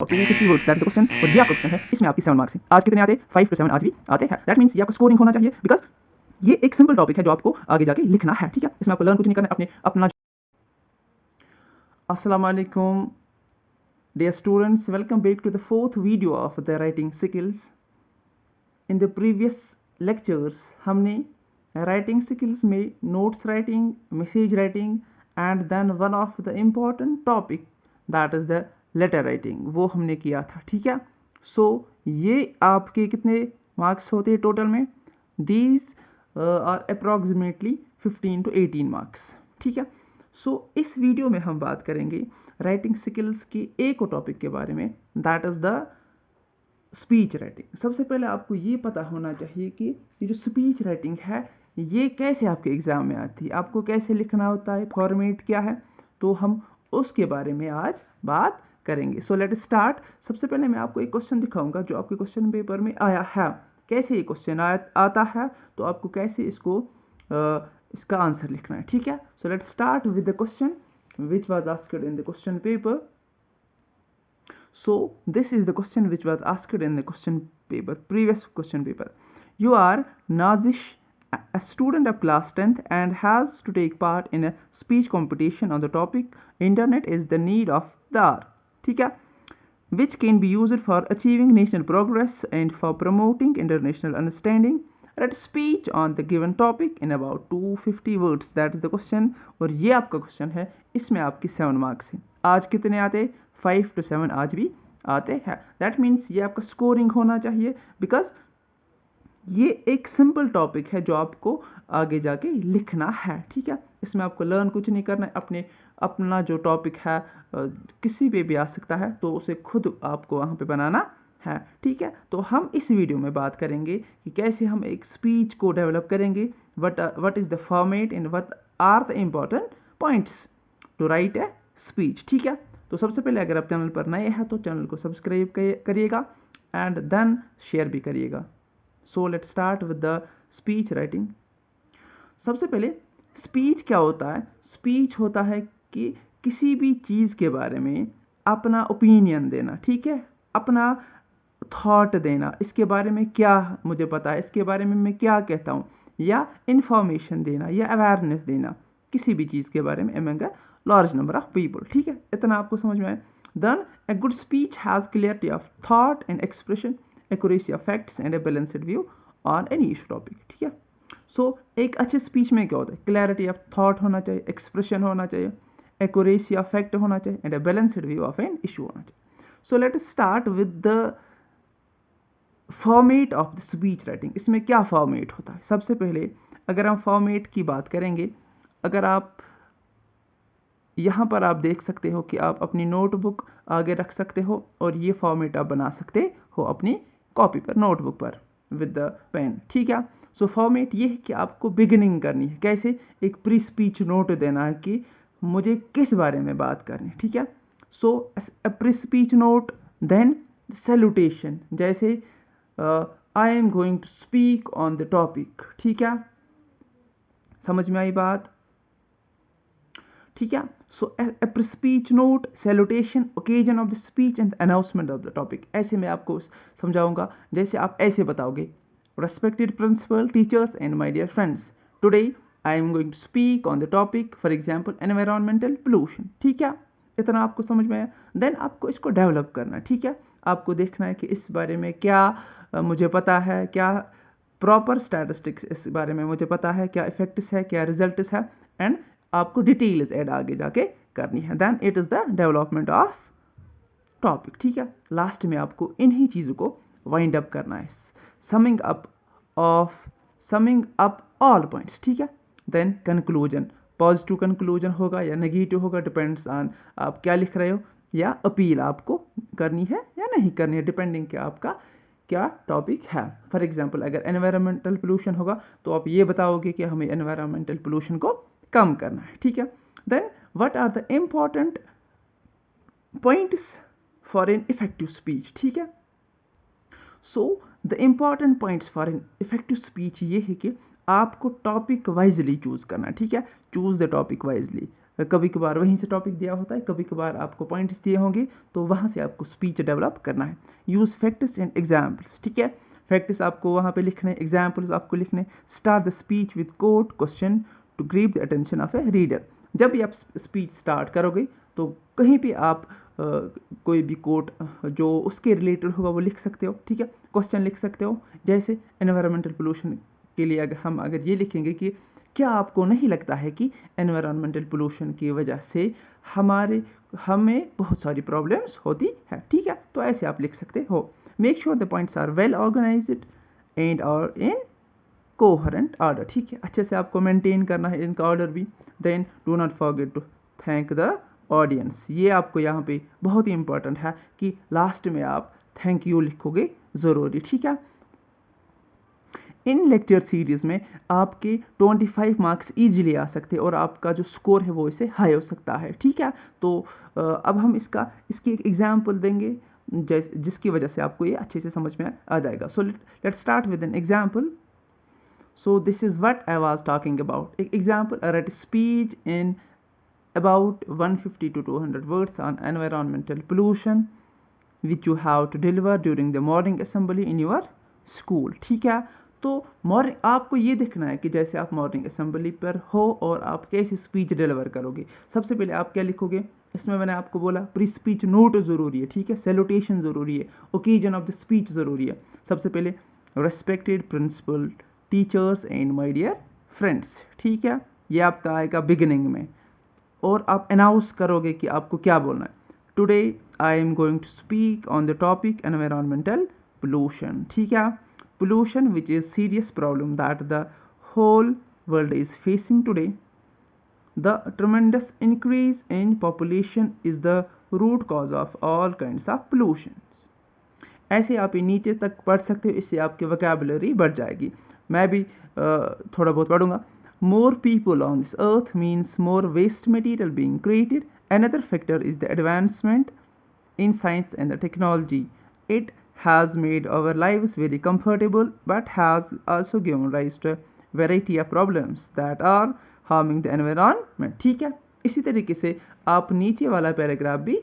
250 words that is the question. और ये आपका क्वेश्चन है, इसमें आपकी 7 मार्क्स हैं। आज कितने आते हैं? 5 to 7 आज भी आते हैं। दैट मींस ये आपका स्कोरिंग होना चाहिए, बिकॉज ये एक सिंपल टॉपिक है जो आपको आगे जाके लिखना है। ठीक है, इसमें आपको लर्न कुछ नहीं करना है, अपना। अस्सलाम वालेकुम dear students, welcome back to the fourth video of the writing skills. In the previous lectures हमने writing skills में notes writing, message writing and then one of the important topic that is the letter writing वो हमने किया था। ठीक है, so ये आपके कितने मार्क्स होते हैं टोटल में? These are approximately 15 to 18 marks. ठीक है, सो इस वीडियो में हम बात करेंगे राइटिंग स्किल्स की एक और टॉपिक के बारे में, that is the speech writing. सबसे पहले आपको ये पता होना चाहिए कि ये जो स्पीच राइटिंग है ये कैसे आपके एग्जाम में आती है, आपको कैसे लिखना होता है, फॉर्मेट क्या है, तो हम उसके बारे में आज बात करेंगे। So let start. सबसे पहले मैं आपको एक क्वेश्चन दिखाऊंगा जो आपके क्वेश्चन पेपर में आया है। कैसे ये क्वेश्चन आता है तो आपको कैसे इसका आंसर लिखना है। ठीक है, so let start with the question which was asked in the question paper. So this is the question which was asked in the question paper, previous question paper. You are Nazish, a student of class 10th and has to take part in a speech competition on the topic internet is the need of the hour. ठीक है, which can be used for achieving national progress and for promoting international understanding. Write a speech on the given topic in about 250 words. That is the question. और ये आपका question है, इसमें आपकी 7 marks हैं। आज कितने आते? 5 to 7 आज भी आते हैं। दैट मीन्स ये आपका स्कोरिंग होना चाहिए, बिकॉज ये एक सिंपल टॉपिक है जो आपको आगे जाके लिखना है। ठीक है, इसमें आपको लर्न कुछ नहीं करना है, अपना जो टॉपिक है किसी पे भी आ सकता है, तो उसे खुद आपको वहाँ पे बनाना है। ठीक है, तो हम इस वीडियो में बात करेंगे कि कैसे हम एक स्पीच को डेवलप करेंगे, what is the format and what are the important points to write a speech. ठीक है, तो सबसे पहले अगर आप चैनल पर नए हैं तो चैनल को सब्सक्राइब करिएगा एंड देन शेयर भी करिएगा। So let start with the speech writing. सबसे पहले स्पीच क्या होता है? स्पीच होता है कि किसी भी चीज़ के बारे में अपना ओपिनियन देना। ठीक है, अपना थॉट देना, इसके बारे में क्या मुझे पता है, इसके बारे में मैं क्या कहता हूँ, या इंफॉर्मेशन देना या अवेयरनेस देना किसी भी चीज़ के बारे में among a large number of people. ठीक है, इतना आपको समझ में आए। Then a good speech has clarity of thought and expression, accuracy of facts and a balanced view on any issue topic. ठीक है, सो एक अच्छे स्पीच में क्या होता है? क्लैरिटी ऑफ थॉट होना चाहिए, एक्सप्रेशन होना चाहिए, एक्यूरेसी ऑफ फैक्ट होना चाहिए and a balanced view of an issue होना चाहिए। So let us start with the format of the speech writing. इसमें क्या फॉर्मेट होता है? सबसे पहले अगर हम फॉर्मेट की बात करेंगे, अगर आप यहाँ पर आप देख सकते हो कि आप अपनी नोटबुक आगे रख सकते हो और ये फॉर्मेट आप बना सकते हो अपनी कॉपी पर, नोटबुक पर विद द पेन। ठीक है, सो फॉर्मेट ये है कि आपको बिगिनिंग करनी है, कैसे एक प्री स्पीच नोट देना है कि मुझे किस बारे में बात करनी है। ठीक है, so a pre speech note, then salutation, जैसे I am going to speak on the topic. ठीक है, समझ में आई बात? ठीक है, so a speech note, salutation, occasion of the speech and announcement of the topic. ऐसे मैं आपको समझाऊंगा, जैसे आप ऐसे बताओगे, respected principal, teachers and my dear friends, today I am going to speak on the topic for example environmental pollution. ठीक है, इतना आपको समझ में आया। देन आपको इसको डेवलप करना है। ठीक है, आपको देखना है कि इस बारे में क्या मुझे पता है, क्या प्रॉपर स्टैटिस्टिक्स इस बारे में मुझे पता है, क्या इफेक्ट्स है, क्या रिजल्ट्स है, एंड आपको डिटेल्स ऐड आगे जाके करनी है। Then it is the development of topic. ठीक है, लास्ट में आपको इन्हीं चीज़ों को वाइंड अप करना है, समिंग अप ऑल पॉइंट्स। ठीक है, देन कंक्लूजन, पॉजिटिव कंक्लूजन होगा या नेगेटिव होगा, डिपेंड्स ऑन आप क्या लिख रहे हो, या अपील आपको करनी है या नहीं करनी है, डिपेंडिंग कि आपका क्या टॉपिक है। फॉर एग्जाम्पल अगर एनवायरमेंटल पोल्यूशन होगा तो आप ये बताओगे कि हमें एनवायरमेंटल पोल्यूशन को कम करना है। ठीक है, then what are the important points for an effective speech. ठीक है, so the important points for an effective speech ये है कि आपको टॉपिक वाइजली चूज करना है। ठीक है, चूज द टॉपिक वाइजली, कभी कभार वहीं से टॉपिक दिया होता है, कभी कभार आपको पॉइंट्स दिए होंगे, तो वहाँ से आपको स्पीच डेवलप करना है। यूज़ फैक्ट्स एंड एग्जाम्पल्स, ठीक है। फैक्ट्स आपको वहाँ पे लिखने, एग्जाम्पल्स आपको लिखने। Start the speech with quote question to grab the attention of a reader. जब भी आप स्पीच स्टार्ट करोगे तो कहीं भी आप कोई भी कोट जो उसके रिलेटेड होगा वो लिख सकते हो, ठीक है। क्वेश्चन लिख सकते हो, जैसे एनवायरमेंटल पोल्यूशन के लिए अगर ये लिखेंगे कि क्या आपको नहीं लगता है कि एनवायरमेंटल पोल्यूशन की वजह से हमें बहुत सारी प्रॉब्लम्स होती है, ठीक है। तो ऐसे आप लिख सकते हो। Make sure the points are well organised and और इन कोहरेंट ऑर्डर, ठीक है। अच्छे से आपको मेंटेन करना है इनका ऑर्डर भी। Then do not forget to thank the audience. ये आपको यहाँ पे बहुत ही इंपॉर्टेंट है कि लास्ट में आप थैंक यू लिखोगे ज़रूरी, ठीक है। इन लेक्चर सीरीज में आपके 25 मार्क्स इजीली आ सकते हैं और आपका जो स्कोर है वो इससे हाई हो सकता है, ठीक है। तो अब हम इसकी एक एग्जाम्पल देंगे जिसकी वजह से आपको ये अच्छे से समझ में आ जाएगा। So let's start with an example. So this is what I was talking about. Example, I write a speech in about 150 to 200 words on environmental pollution which you have to deliver during the morning assembly in your school, ठीक है। तो morning आपको ये देखना है कि जैसे आप मॉर्निंग असेंबली पर हो और आप कैसे स्पीच डिलीवर करोगे। सबसे पहले आप क्या लिखोगे, इसमें मैंने आपको बोला प्री स्पीच नोट ज़रूरी है, ठीक है। सैल्यूटेशन ज़रूरी है, ओकेजन ऑफ द स्पीच ज़रूरी है। सबसे पहले respected principal teachers and my dear friends, ठीक है। ये आपका आएगा बिगिनिंग में और आप अनाउंस करोगे कि आपको क्या बोलना है। Today I am going to speak on the topic environmental pollution, ठीक है। Pollution which is serious problem that the whole world is facing today. The tremendous increase in population is the root cause of all kinds of pollution. ऐसे आप ये नीचे तक पढ़ सकते हो, इससे आपकी वोकैबुलरी बढ़ जाएगी। मैं भी थोड़ा बहुत पढ़ूंगा। More people on this earth means more waste material being created. Another factor is the advancement in science and the technology. It has made our lives very comfortable but has also given rise to a variety of problems that are harming the environment, ठीक है। इसी तरीके से आप नीचे वाला paragraph भी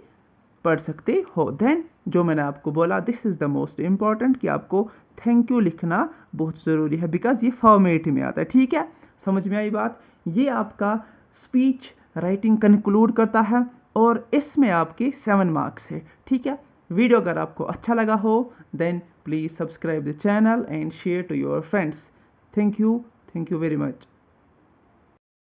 पढ़ सकते हो। देन जो मैंने आपको बोला, this is the most important कि आपको थैंक यू लिखना बहुत ज़रूरी है बिकॉज ये फॉर्मेट में आता है, ठीक है। समझ में आई बात। ये आपका स्पीच राइटिंग कंक्लूड करता है और इसमें आपके 7 मार्क्स है, ठीक है। वीडियो अगर आपको अच्छा लगा हो then please subscribe the channel and share to your friends. Thank you very much.